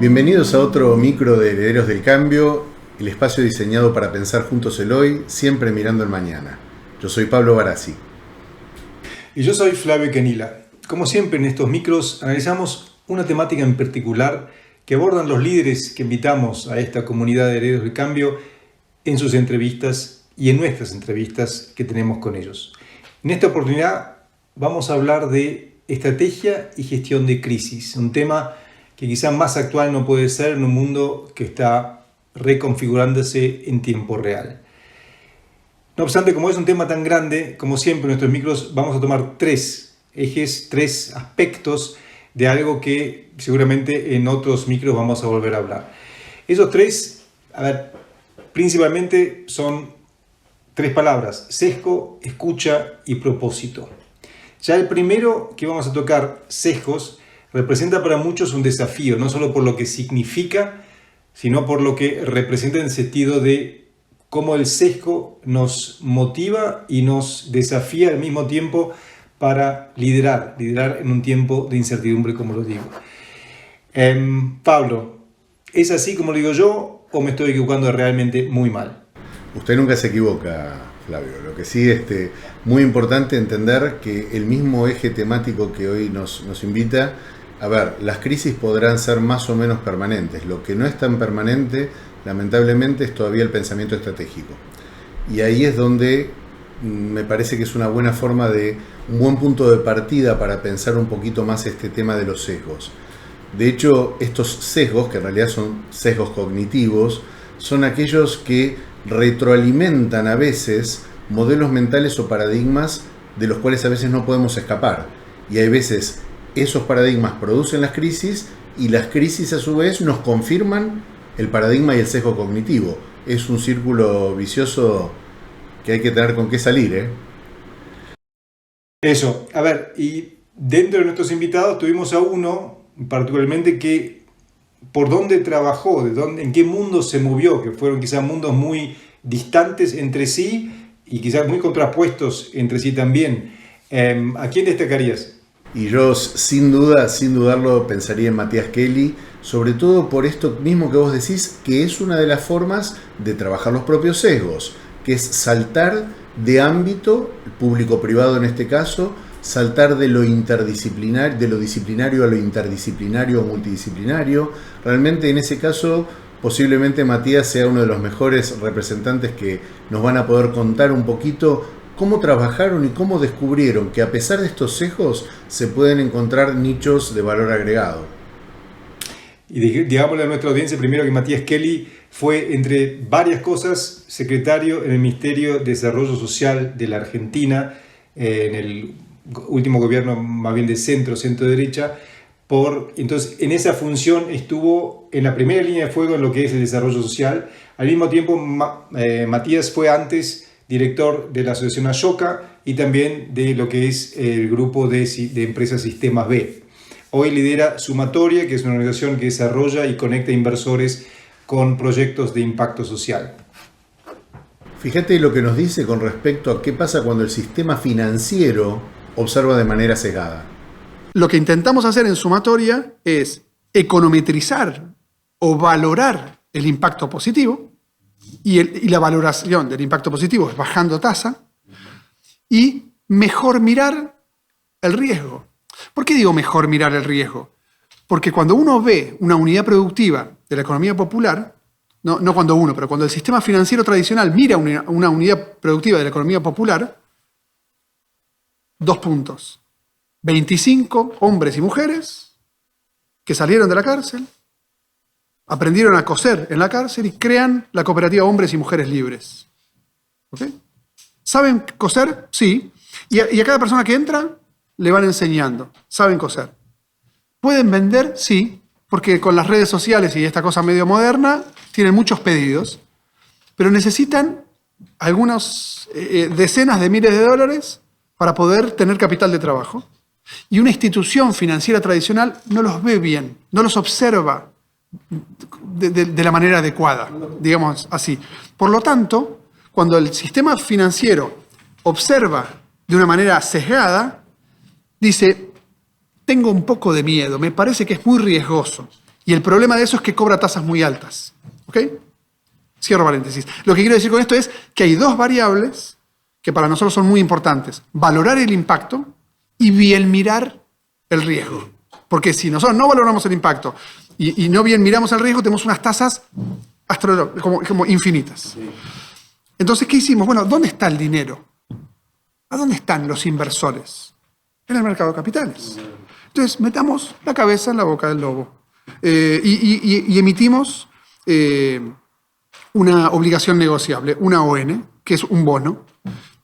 Bienvenidos a otro micro de Herederos del Cambio, el espacio diseñado para pensar juntos el hoy, siempre mirando el mañana. Yo soy Pablo Barassi. Y yo soy Flavio Quenila. Como siempre en estos micros analizamos una temática en particular que abordan los líderes que invitamos a esta comunidad de Herederos del Cambio en sus entrevistas y en nuestras entrevistas que tenemos con ellos. En esta oportunidad vamos a hablar de estrategia y gestión de crisis, un tema que quizá más actual no puede ser en un mundo que está reconfigurándose en tiempo real. No obstante, como es un tema tan grande, como siempre en nuestros micros vamos a tomar tres ejes, tres aspectos de algo que seguramente en otros micros vamos a volver a hablar. Esos tres, principalmente son tres palabras: sesgo, escucha y propósito. Ya el primero que vamos a tocar, sesgos, representa para muchos un desafío, no solo por lo que significa, sino por lo que representa en el sentido de cómo el sesgo nos motiva y nos desafía al mismo tiempo para liderar en un tiempo de incertidumbre, como lo digo. Pablo, ¿es así como lo digo yo o me estoy equivocando realmente muy mal? Usted nunca se equivoca, Flavio. Lo que sí es muy importante entender que el mismo eje temático que hoy nos invita, las crisis podrán ser más o menos permanentes. Lo que no es tan permanente, lamentablemente, es todavía el pensamiento estratégico. Y ahí es donde me parece que es una buena forma un buen punto de partida para pensar un poquito más este tema de los sesgos. De hecho, estos sesgos, que en realidad son sesgos cognitivos, son aquellos que retroalimentan a veces modelos mentales o paradigmas de los cuales a veces no podemos escapar. Y hay veces esos paradigmas producen las crisis y las crisis a su vez nos confirman el paradigma y el sesgo cognitivo. Es un círculo vicioso que hay que tener con qué salir, Eso, y dentro de nuestros invitados tuvimos a uno particularmente que por dónde trabajó, en qué mundo se movió, que fueron quizás mundos muy distantes entre sí y quizás muy contrapuestos entre sí también. ¿A quién destacarías? Y yo sin dudarlo pensaría en Matías Kelly, sobre todo por esto mismo que vos decís, que es una de las formas de trabajar los propios sesgos, que es saltar de ámbito, público-privado en este caso, saltar de lo interdisciplinario, de lo disciplinario a lo interdisciplinario o multidisciplinario. Realmente en ese caso posiblemente Matías sea uno de los mejores representantes que nos van a poder contar un poquito cómo trabajaron y cómo descubrieron que a pesar de estos sesgos se pueden encontrar nichos de valor agregado. Y digámosle a nuestra audiencia primero que Matías Kelly fue, entre varias cosas, secretario en el Ministerio de Desarrollo Social de la Argentina, en el último gobierno más bien de centro-derecha. Entonces, en esa función estuvo en la primera línea de fuego en lo que es el desarrollo social. Al mismo tiempo, Matías fue antes director de la Asociación Ashoka y también de lo que es el grupo de empresas Sistemas B. Hoy lidera Sumatoria, que es una organización que desarrolla y conecta inversores con proyectos de impacto social. Fíjate lo que nos dice con respecto a qué pasa cuando el sistema financiero observa de manera sesgada. Lo que intentamos hacer en Sumatoria es econometrizar o valorar el impacto positivo, y la valoración del impacto positivo es bajando tasa, y mejor mirar el riesgo. ¿Por qué digo mejor mirar el riesgo? Porque cuando uno ve una unidad productiva de la economía popular, no cuando uno, pero cuando el sistema financiero tradicional mira una unidad productiva de la economía popular, 2 puntos. 25 hombres y mujeres que salieron de la cárcel, aprendieron a coser en la cárcel y crean la cooperativa Hombres y Mujeres Libres. ¿Okay? ¿Saben coser? Sí. Y a cada persona que entra le van enseñando. ¿Saben coser? ¿Pueden vender? Sí. Porque con las redes sociales y esta cosa medio moderna tienen muchos pedidos. Pero necesitan algunas decenas de miles de dólares para poder tener capital de trabajo. Y una institución financiera tradicional no los ve bien, no los observa de la manera adecuada, digamos así. Por lo tanto, cuando el sistema financiero observa de una manera sesgada, dice, tengo un poco de miedo, me parece que es muy riesgoso. Y el problema de eso es que cobra tasas muy altas. ¿Ok? Cierro paréntesis. Lo que quiero decir con esto es que hay dos variables que para nosotros son muy importantes. Valorar el impacto y bien mirar el riesgo. Porque si nosotros no valoramos el impacto y no bien miramos el riesgo, tenemos unas tasas como infinitas. Entonces, ¿qué hicimos? Bueno, ¿dónde está el dinero? ¿A dónde están los inversores? En el mercado de capitales. Entonces, metamos la cabeza en la boca del lobo. Y emitimos una obligación negociable, una ON, que es un bono.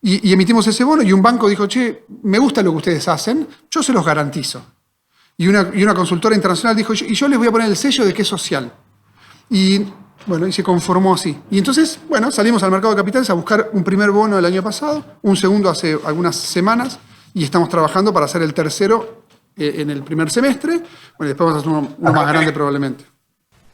Y emitimos ese bono y un banco dijo, che, me gusta lo que ustedes hacen, yo se los garantizo. Y una consultora internacional dijo, y yo les voy a poner el sello de que es social. Y bueno, y se conformó así. Y entonces, bueno, salimos al mercado de capitales a buscar un primer bono el año pasado, un segundo hace algunas semanas, y estamos trabajando para hacer el tercero en el primer semestre. Bueno, después vamos a hacer uno más grande probablemente.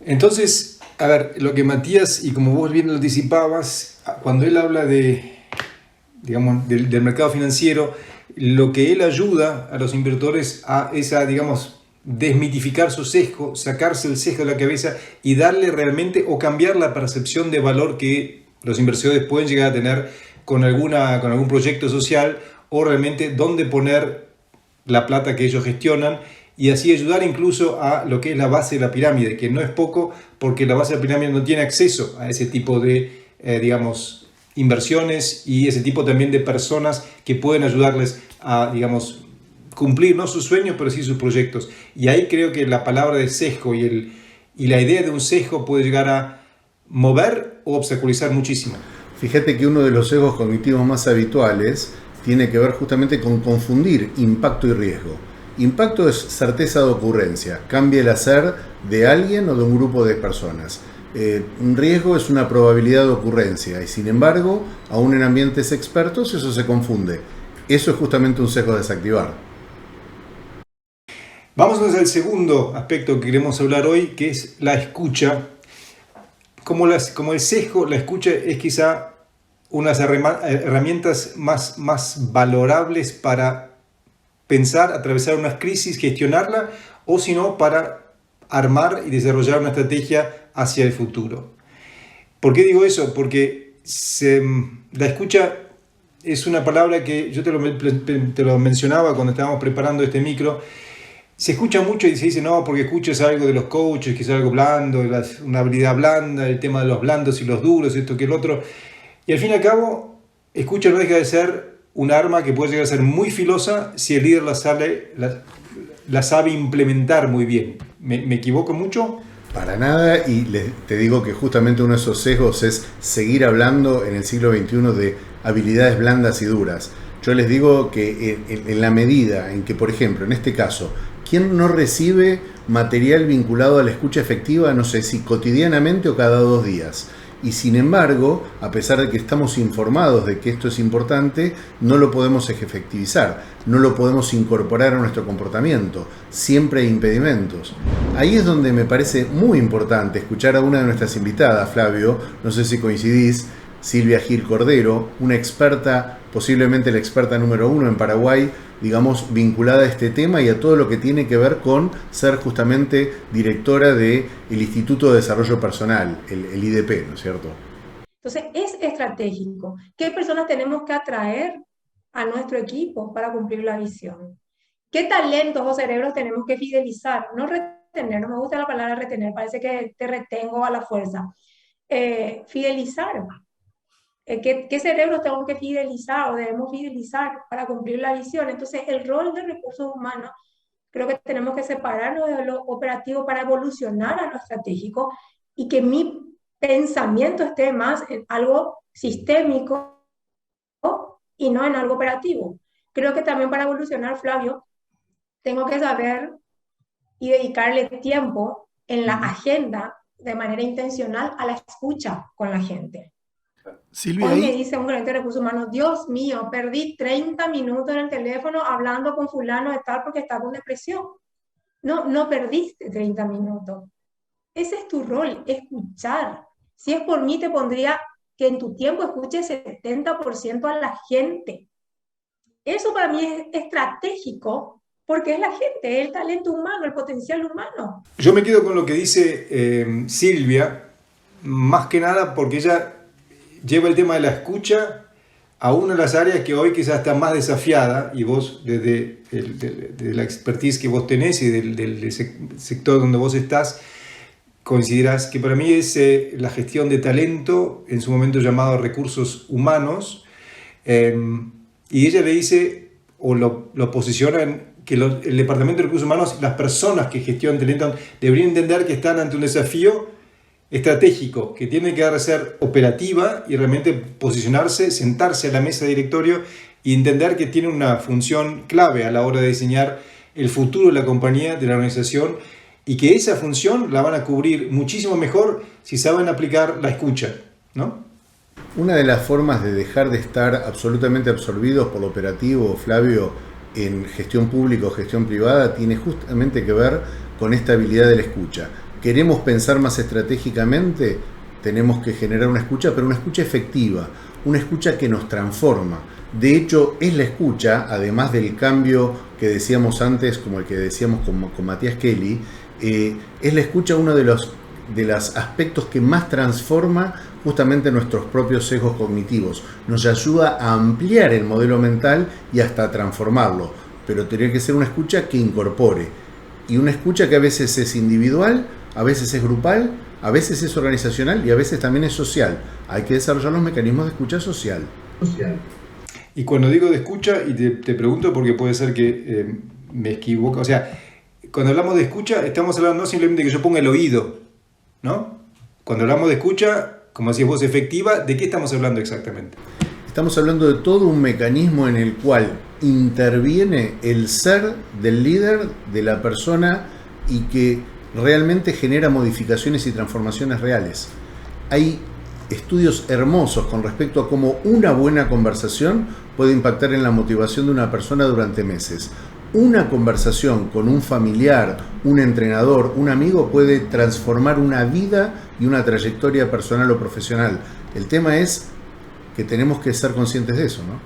Entonces, a ver, lo que Matías, y como vos bien lo anticipabas, cuando él habla digamos, del mercado financiero, lo que él ayuda a los inversores es a, digamos, desmitificar su sesgo, sacarse el sesgo de la cabeza y darle realmente o cambiar la percepción de valor que los inversores pueden llegar a tener con algún proyecto social, o realmente dónde poner la plata que ellos gestionan, y así ayudar incluso a lo que es la base de la pirámide, que no es poco, porque la base de la pirámide no tiene acceso a ese tipo de, digamos, inversiones y ese tipo también de personas que pueden ayudarles a, digamos, cumplir no sus sueños, pero sí sus proyectos. Y ahí creo que la palabra de sesgo y la idea de un sesgo puede llegar a mover o obstaculizar muchísimo. Fíjate que uno de los sesgos cognitivos más habituales tiene que ver justamente con confundir impacto y riesgo. Impacto es certeza de ocurrencia, cambia el hacer de alguien o de un grupo de personas. Un riesgo es una probabilidad de ocurrencia y sin embargo, aún en ambientes expertos, eso se confunde. Eso es justamente un sesgo a desactivar. Vamos entonces al segundo aspecto que queremos hablar hoy, que es la escucha. Como el sesgo, la escucha es quizá unas herramientas más valorables para pensar, atravesar unas crisis, gestionarla, o si no, para armar y desarrollar una estrategia hacia el futuro. ¿Por qué digo eso? Porque la escucha es una palabra que yo te lo mencionaba cuando estábamos preparando este micro. Se escucha mucho y se dice, no, porque escuchas algo de los coaches, que es algo blando, una habilidad blanda, el tema de los blandos y los duros, esto que el otro. Y al fin y al cabo, escucha no deja de ser un arma que puede llegar a ser muy filosa si el líder la sabe implementar muy bien. ¿Me equivoco mucho? Para nada, y te digo que justamente uno de esos sesgos es seguir hablando en el siglo XXI de habilidades blandas y duras. Yo les digo que en la medida en que, por ejemplo, en este caso, ¿quién no recibe material vinculado a la escucha efectiva, no sé si cotidianamente o cada 2 días? Y sin embargo, a pesar de que estamos informados de que esto es importante, no lo podemos efectivizar, no lo podemos incorporar a nuestro comportamiento. Siempre hay impedimentos. Ahí es donde me parece muy importante escuchar a una de nuestras invitadas, Flavio, no sé si coincidís, Silvia Gil Cordero, una experta, posiblemente la experta número 1 en Paraguay, digamos, vinculada a este tema y a todo lo que tiene que ver con ser justamente directora del Instituto de Desarrollo Personal, el IDP, ¿no es cierto? Entonces, es estratégico. ¿Qué personas tenemos que atraer a nuestro equipo para cumplir la visión? ¿Qué talentos o cerebros tenemos que fidelizar? No retener, no me gusta la palabra retener, parece que te retengo a la fuerza. Fidelizar. ¿Qué cerebros tengo que fidelizar o debemos fidelizar para cumplir la visión? Entonces, el rol de recursos humanos, creo que tenemos que separarnos de lo operativo para evolucionar a lo estratégico y que mi pensamiento esté más en algo sistémico y no en algo operativo. Creo que también para evolucionar, Flavio, tengo que saber y dedicarle tiempo en la agenda de manera intencional a la escucha con la gente. Silvia, hoy me dice un gerente de recursos humanos, Dios mío, perdí 30 minutos en el teléfono hablando con fulano de tal porque estaba con depresión. No perdiste 30 minutos. Ese es tu rol, escuchar. Si es por mí, te pondría que en tu tiempo escuches 70% a la gente. Eso para mí es estratégico porque es la gente, es el talento humano, el potencial humano. Yo me quedo con lo que dice Silvia, más que nada porque ella lleva el tema de la escucha a una de las áreas que hoy quizás está más desafiada, y vos desde de la expertise que vos tenés y del sector donde vos estás, considerás que para mí es la gestión de talento, en su momento llamado recursos humanos, y ella le dice, o lo posiciona en que el Departamento de Recursos Humanos, las personas que gestionan talento, deberían entender que están ante un desafío estratégico, que tiene que ser operativa y realmente posicionarse, sentarse a la mesa de directorio y entender que tiene una función clave a la hora de diseñar el futuro de la compañía, de la organización, y que esa función la van a cubrir muchísimo mejor si saben aplicar la escucha, ¿no? Una de las formas de dejar de estar absolutamente absorbidos por lo operativo, Flavio, en gestión pública o gestión privada, tiene justamente que ver con esta habilidad de la escucha. Queremos pensar más estratégicamente, tenemos que generar una escucha, pero una escucha efectiva, una escucha que nos transforma. De hecho, es la escucha, además del cambio que decíamos antes, como el que decíamos con Matías Kelly, es la escucha uno de los aspectos que más transforma justamente nuestros propios sesgos cognitivos. Nos ayuda a ampliar el modelo mental y hasta a transformarlo, pero tendría que ser una escucha que incorpore. Y una escucha que a veces es individual, a veces es grupal, a veces es organizacional y a veces también es social. Hay que desarrollar los mecanismos de escucha social. Y cuando digo de escucha, y te pregunto porque puede ser que me equivoco, o sea, cuando hablamos de escucha, estamos hablando no simplemente que yo ponga el oído, ¿no? Cuando hablamos de escucha, como decías vos, efectiva, ¿de qué estamos hablando exactamente? Estamos hablando de todo un mecanismo en el cual interviene el ser del líder, de la persona, y que realmente genera modificaciones y transformaciones reales. Hay estudios hermosos con respecto a cómo una buena conversación puede impactar en la motivación de una persona durante meses. Una conversación con un familiar, un entrenador, un amigo puede transformar una vida y una trayectoria personal o profesional. El tema es que tenemos que ser conscientes de eso, ¿no?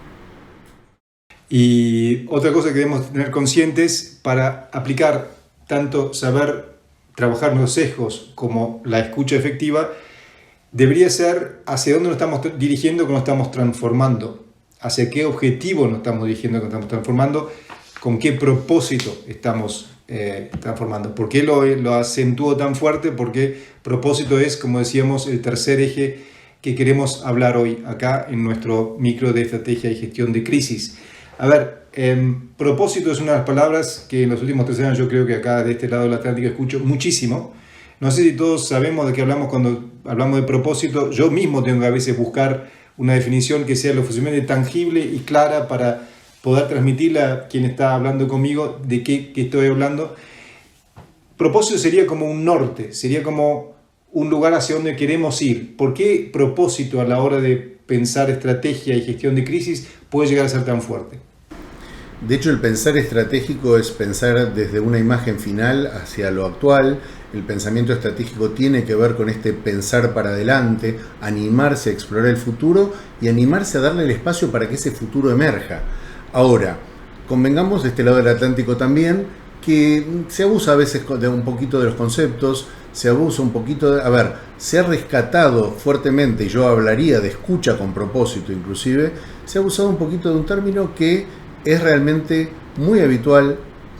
Y otra cosa que debemos tener conscientes para aplicar tanto saber trabajar los sesgos como la escucha efectiva, debería ser hacia dónde nos estamos dirigiendo, cómo nos estamos transformando, hacia qué objetivo nos estamos dirigiendo, cómo estamos transformando, con qué propósito estamos transformando. ¿Por qué lo acentúo tan fuerte? Porque propósito es, como decíamos, el tercer eje que queremos hablar hoy acá en nuestro micro de estrategia y gestión de crisis. A ver, propósito es una de las palabras que en los últimos 3 años yo creo que acá de este lado del Atlántico escucho muchísimo. No sé si todos sabemos de qué hablamos cuando hablamos de propósito. Yo mismo tengo que a veces buscar una definición que sea lo suficientemente tangible y clara para poder transmitirle a quien está hablando conmigo de qué estoy hablando. Propósito sería como un norte, sería como un lugar hacia donde queremos ir. ¿Por qué propósito a la hora de pensar estrategia y gestión de crisis puede llegar a ser tan fuerte? De hecho, el pensar estratégico es pensar desde una imagen final hacia lo actual. El pensamiento estratégico tiene que ver con este pensar para adelante, animarse a explorar el futuro y animarse a darle el espacio para que ese futuro emerja. Ahora, convengamos de este lado del Atlántico también que se abusa a veces de un poquito de los conceptos, se abusa un poquito de... A ver, se ha rescatado fuertemente, y yo hablaría de escucha con propósito inclusive, se ha abusado un poquito de un término que es realmente muy habitual,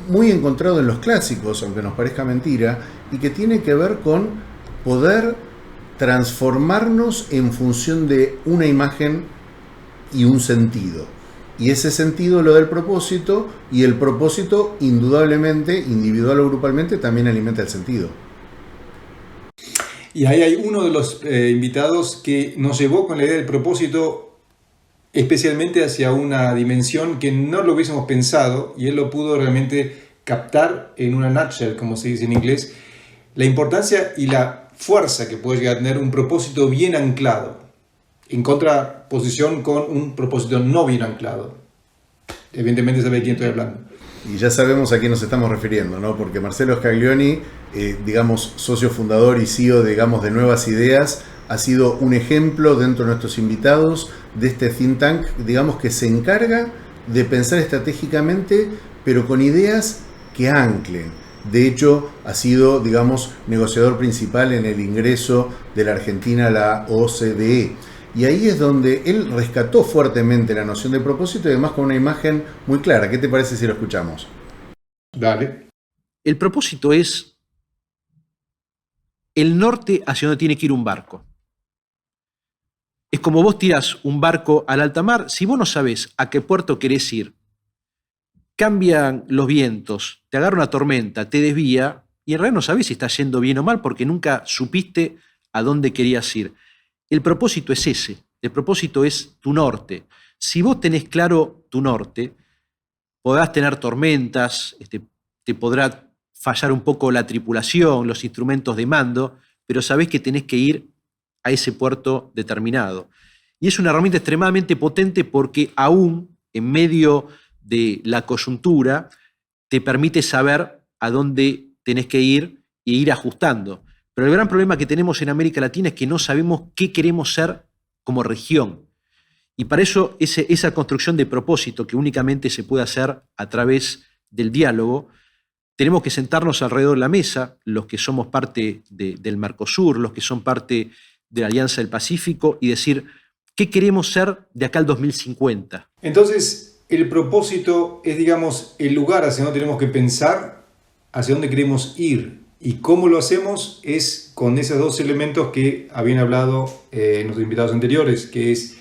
muy encontrado en los clásicos, aunque nos parezca mentira, y que tiene que ver con poder transformarnos en función de una imagen y un sentido. Y ese sentido lo del propósito, y el propósito indudablemente, individual o grupalmente, también alimenta el sentido. Y ahí hay uno de los invitados que nos llevó con la idea del propósito especialmente hacia una dimensión que no lo hubiésemos pensado, y él lo pudo realmente captar en una nutshell, como se dice en inglés, la importancia y la fuerza que puede llegar a tener un propósito bien anclado, en contraposición con un propósito no bien anclado. Evidentemente sabe de quién estoy hablando. Y ya sabemos a quién nos estamos refiriendo, ¿no? Porque Marcelo Scaglioni, digamos, socio fundador y CEO, digamos, de Nuevas Ideas, ha sido un ejemplo dentro de nuestros invitados de este think tank, digamos, que se encarga de pensar estratégicamente pero con ideas que anclen. De hecho, ha sido, digamos, negociador principal en el ingreso de la Argentina a la OCDE. Y ahí es donde él rescató fuertemente la noción de propósito y además con una imagen muy clara. ¿Qué te parece si lo escuchamos? Dale. El propósito es el norte hacia donde tiene que ir un barco. Es como vos tirás un barco al alta mar, si vos no sabés a qué puerto querés ir, cambian los vientos, te agarra una tormenta, te desvía, y en realidad no sabés si estás yendo bien o mal porque nunca supiste a dónde querías ir. El propósito es ese, el propósito es tu norte. Si vos tenés claro tu norte, podrás tener tormentas, te podrá fallar un poco la tripulación, los instrumentos de mando, pero sabés que tenés que ir a ese puerto determinado. Y es una herramienta extremadamente potente porque aún en medio de la coyuntura te permite saber a dónde tenés que ir e ir ajustando. Pero el gran problema que tenemos en América Latina es que no sabemos qué queremos ser como región. Y para eso esa construcción de propósito que únicamente se puede hacer a través del diálogo, tenemos que sentarnos alrededor de la mesa, los que somos parte del Mercosur, los que son parte de la Alianza del Pacífico, y decir qué queremos ser de acá al 2050. Entonces, el propósito es, digamos, el lugar hacia donde tenemos que pensar, hacia dónde queremos ir. Y cómo lo hacemos es con esos dos elementos que habían hablado nuestros invitados anteriores, que es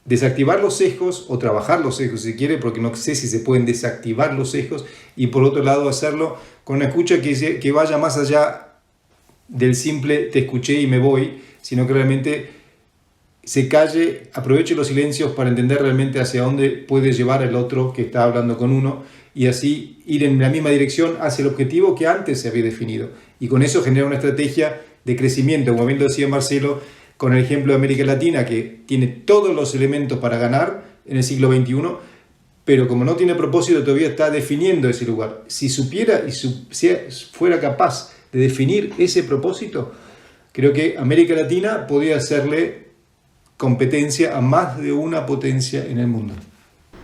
desactivar los sesgos o trabajar los sesgos si se quiere, porque no sé si se pueden desactivar los sesgos, y por otro lado hacerlo con una escucha que vaya más allá del simple te escuché y me voy, sino que realmente se calle, aproveche los silencios para entender realmente hacia dónde puede llevar el otro que está hablando con uno y así ir en la misma dirección hacia el objetivo que antes se había definido. Y con eso generar una estrategia de crecimiento, como bien lo decía Marcelo, con el ejemplo de América Latina, que tiene todos los elementos para ganar en el siglo XXI, pero como no tiene propósito todavía está definiendo ese lugar. Si supiera y si fuera capaz de definir ese propósito, creo que América Latina podría hacerle competencia a más de una potencia en el mundo.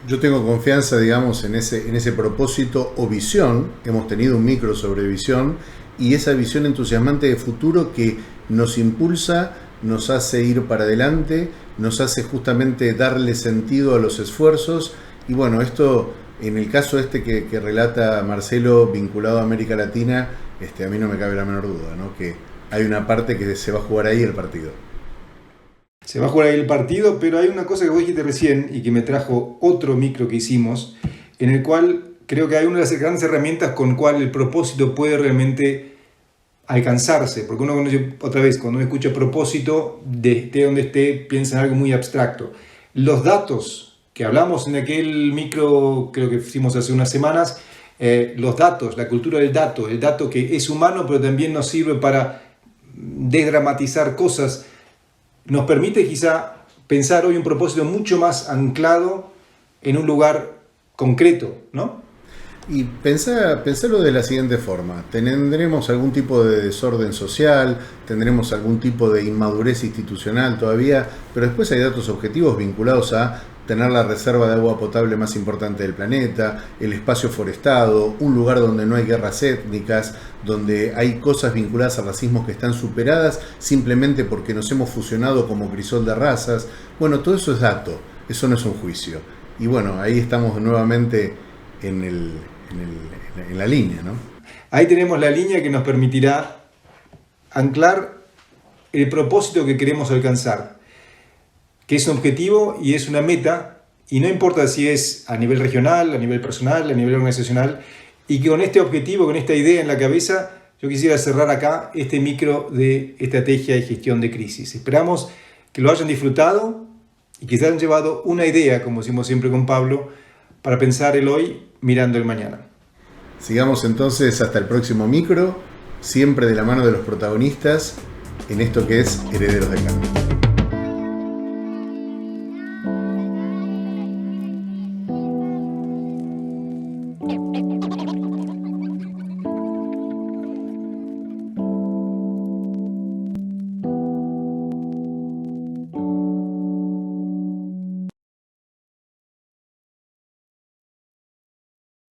Yo tengo confianza, digamos, en ese propósito o visión. Hemos tenido un micro sobre visión y esa visión entusiasmante de futuro que nos impulsa, nos hace ir para adelante, nos hace justamente darle sentido a los esfuerzos. Y bueno, esto, en el caso que relata Marcelo vinculado a América Latina, a mí no me cabe la menor duda, ¿no? Que hay una parte que se va a jugar ahí el partido. Se va a jugar ahí el partido, pero hay una cosa que vos dijiste recién y que me trajo otro micro que hicimos, en el cual creo que hay una de las grandes herramientas con cual el propósito puede realmente alcanzarse, porque uno, otra vez, cuando uno escucha propósito, esté donde esté, piensa en algo muy abstracto. Los datos que hablamos en aquel micro, creo que hicimos hace unas semanas, los datos, la cultura del dato, el dato que es humano, pero también nos sirve para desdramatizar cosas, nos permite quizá pensar hoy un propósito mucho más anclado en un lugar concreto, ¿no? Y pensarlo de la siguiente forma: tendremos algún tipo de desorden social, tendremos algún tipo de inmadurez institucional todavía, pero después hay datos objetivos vinculados a tener la reserva de agua potable más importante del planeta, el espacio forestado, un lugar donde no hay guerras étnicas, donde hay cosas vinculadas a racismos que están superadas simplemente porque nos hemos fusionado como crisol de razas. Bueno, todo eso es dato, eso no es un juicio. Y bueno, ahí estamos nuevamente en la línea, ¿no? Ahí tenemos la línea que nos permitirá anclar el propósito que queremos alcanzar, que es un objetivo y es una meta, y no importa si es a nivel regional, a nivel personal, a nivel organizacional, y que con este objetivo, con esta idea en la cabeza, yo quisiera cerrar acá este micro de estrategia y gestión de crisis. Esperamos que lo hayan disfrutado y que se hayan llevado una idea, como decimos siempre con Pablo, para pensar el hoy mirando el mañana. Sigamos entonces hasta el próximo micro, siempre de la mano de los protagonistas en esto que es Herederos del Cambio.